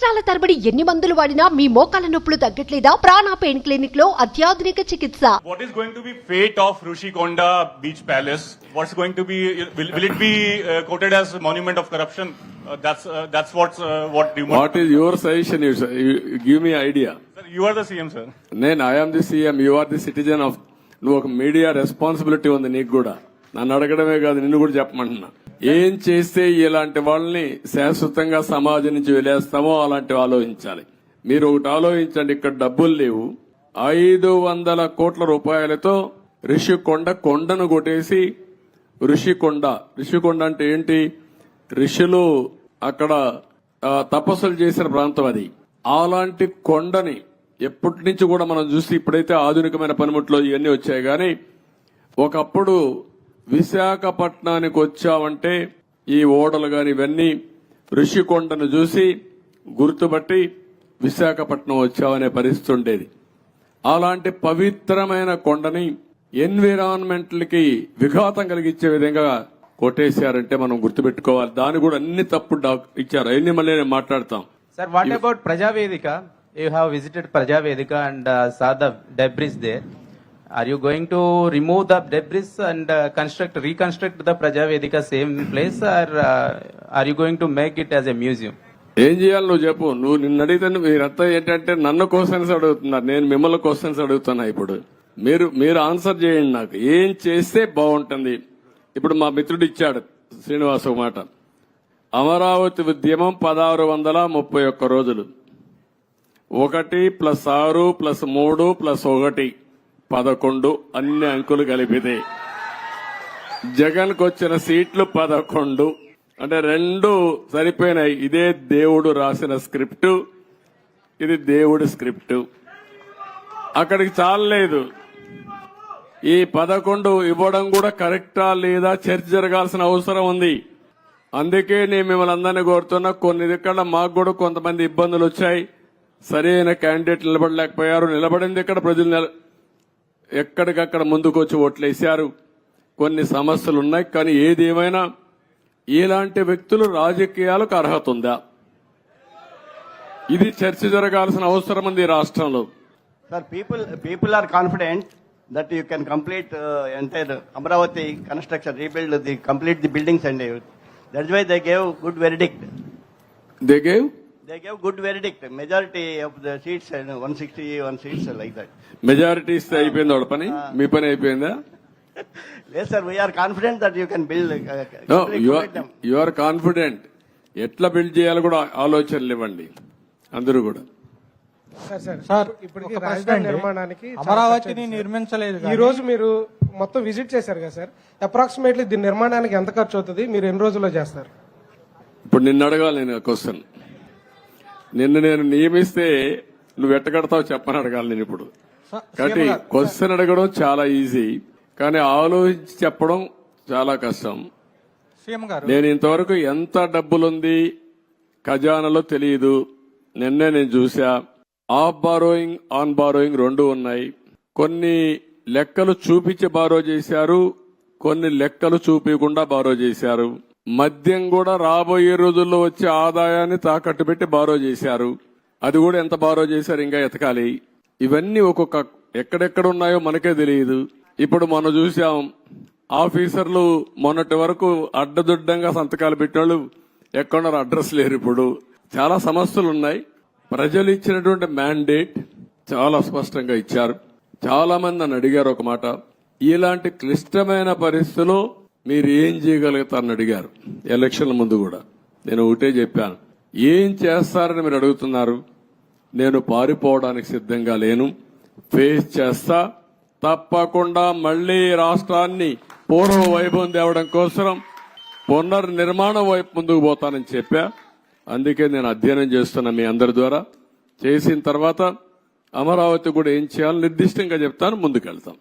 సంవత్సరాల తరబడి ఎన్ని మందులు వాడినా మీ మోకాల నొప్పులు తగ్గట్లేదా? ప్రాణ పెయిన్ క్లినిక్ లో అత్యాధునిక చికిత్స. What is going to be fate of Rushikonda Beach Palace? What's going to be? Will it be quoted as a monument of corruption? That's what you. What is your suggestion? You give me idea. Sir, you are the CM, sir. I am the CM. You are the citizen of. నువ్వు ఒక media responsibility ఉంది నీకు కూడా. నన్ను అడగడమే కాదు నిన్ను కూడా చెప్పమంటున్నా. ఏం చేస్తే ఇలాంటి వాళ్ళని శాశ్వతంగా సమాజం నుంచి వెలేస్తామో అలాంటివి ఆలోచించాలి. మీరు ఒకటి ఆలోచించండి, ఇక్కడ డబ్బులు లేవు. 500 కోట్ల రూపాయలతో రిషికొండ కొండను కొట్టేసి రిషికొండ అంటే ఏంటి? ఋషులు అక్కడ తపస్సులు చేసిన ప్రాంతం అది. అలాంటి కొండని ఎప్పటి నుంచి కూడా మనం చూసి ఇప్పుడైతే ఆధునికమైన పనిముట్లు ఇవన్నీ వచ్చాయి, కానీ ఒకప్పుడు విశాఖపట్నానికి వచ్చామంటే ఈ ఓడలు గాని ఇవన్నీ ఋషికొండను చూసి గుర్తుపట్టి విశాఖపట్నం వచ్చామనే పరిస్థితి ఉండేది. అలాంటి పవిత్రమైన కొండని ఎన్విరాన్మెంటల్ కి విఘాతం కలిగించే విధంగా కొట్టేశారంటే మనం గుర్తుపెట్టుకోవాలి. దాని కూడా అన్ని తప్పు ఇచ్చారు. అవన్నీ మళ్ళీ నేను మాట్లాడతాం. Sir, what about Prajavedika? You have visited Prajavedika and saw the debris there. Are you going to remove the debris and reconstruct the Prajavedika same place, or are you going to make it as a museum? ఏం చేయాలి నువ్వు చెప్పు. నువ్వు నిన్ను అడిగితే మీరంతా ఏంటంటే నన్ను క్వశ్చన్స్ అడుగుతున్నారు, నేను మిమ్మల్ని క్వశ్చన్స్ అడుగుతున్నా. ఇప్పుడు మీరు ఆన్సర్ చేయండి. నాకు ఏం చేస్తే బాగుంటుంది? ఇప్పుడు మా మిత్రుడు ఇచ్చాడు శ్రీనివాస్ మాట. అమరావతి ఉద్యమం 1631 రోజులు. 1 + 6 + 3 + 1 11 అన్ని అంకులు కలిపితే జగన్ కు వచ్చిన సీట్లు 11. అంటే 2 సరిపోయినాయి. ఇదే దేవుడు రాసిన స్క్రిప్ట్, ఇది దేవుడి స్క్రిప్ట్. అక్కడికి చాలలేదు. ఈ 11 ఇవ్వడం కూడా కరెక్టా లేదా చర్చ జరగాల్సిన అవసరం ఉంది. అందుకే నేను మిమ్మల్ని అందరినీ కోరుతున్నా. కొన్ని ఇక్కడ మాకు కూడా కొంతమంది ఇబ్బందులు వచ్చాయి. సరైన క్యాండిడేట్ నిలబడలేకపోయారు. నిలబడింది ఇక్కడ ప్రజలు ఎక్కడికక్కడ ముందుకు వచ్చి ఓట్లేశారు. కొన్ని సమస్యలు ఉన్నాయి. కానీ ఏదేమైనా ఇలాంటి వ్యక్తులు రాజకీయాలకు అర్హత ఉందా? ఇది చర్చ జరగాల్సిన అవసరం ఉంది ఈ రాష్ట్రంలో. Sir, people are confident that you can complete entire Amravati construction, complete the buildings and everything. That's why they gave good verdict. They gave good verdict. Majority of the seats and 161 seats like that. Majority ఇస్తే అయిపోయింది వాడి పని. మీ పని అయిపోయిందా? Yes, sir. We are confident that you can build. No, you are confident. ఎట్లా build చేయాలో కూడా ఆలోచనలు ఇవ్వండి అందరూ కూడా. సార్, ఇప్పటికీ రాజధాని నిర్మాణానికి అమరావతిని నిర్మించలేదు. ఈ రోజు మీరు మొత్తం విజిట్ చేశారు కదా సార్, అప్రాక్సిమేట్లీ దీని నిర్మాణానికి ఎంత ఖర్చు అవుతుంది? మీరు ఎన్ని రోజుల్లో చేస్తారు? ఇప్పుడు నిన్ను అడగాలి నేను క్వశ్చన్. నిన్ను నేను నియమిస్తే నువ్వు ఎట్టగడతావు చెప్పని అడగాలి నేను ఇప్పుడు. కాబట్టి క్వశ్చన్ అడగడం చాలా ఈజీ, కానీ ఆలోచించి చెప్పడం చాలా కష్టం. నేను ఇంతవరకు ఎంత డబ్బులుంది ఖజానాలో తెలియదు. నిన్నే నేను చూసా. ఆఫ్ బారోయింగ్, ఆన్ బారోయింగ్ 2 ఉన్నాయి. కొన్ని లెక్కలు చూపించి బారో చేశారు, కొన్ని లెక్కలు చూపించకుండా బారో చేశారు. మద్యం కూడా రాబోయే రోజుల్లో వచ్చే ఆదాయాన్ని తాకట్టు పెట్టి బారో చేశారు. అది కూడా ఎంత బారో చేశారు ఇంకా ఎతకాలి. ఇవన్నీ ఒక్కొక్క ఎక్కడెక్కడ ఉన్నాయో మనకే తెలియదు. ఇప్పుడు మనం చూసాం, ఆఫీసర్లు మొన్నటి వరకు అడ్డదుడ్డంగా సంతకాలు పెట్టినోళ్ళు ఎక్కడున్నారు, అడ్రస్ లేరు. ఇప్పుడు చాలా సమస్యలు ఉన్నాయి. ప్రజలు ఇచ్చినటువంటి మ్యాండేట్ చాలా స్పష్టంగా ఇచ్చారు. చాలా మంది నన్ను అడిగారు ఒక మాట, ఇలాంటి క్లిష్టమైన పరిస్థితుల్లో మీరు ఏం చేయగలుగుతారని అడిగారు. ఎలక్షన్ల ముందు కూడా నేను ఒకటే చెప్పాను, ఏం చేస్తారని మీరు అడుగుతున్నారు. నేను పారిపోవడానికి సిద్ధంగా లేను, ఫేస్ చేస్తా. తప్పకుండా మళ్లీ రాష్ట్రాన్ని పూర్వ వైభవం తేవడం కోసం పునర్నిర్మాణం వైపు ముందుకు పోతానని చెప్పా. అందుకే నేను అధ్యయనం చేస్తున్నా మీ అందరి ద్వారా. చేసిన తర్వాత అమరావతి కూడా ఏం చేయాలో నిర్దిష్టంగా చెప్తాను, ముందుకెళ్తాం.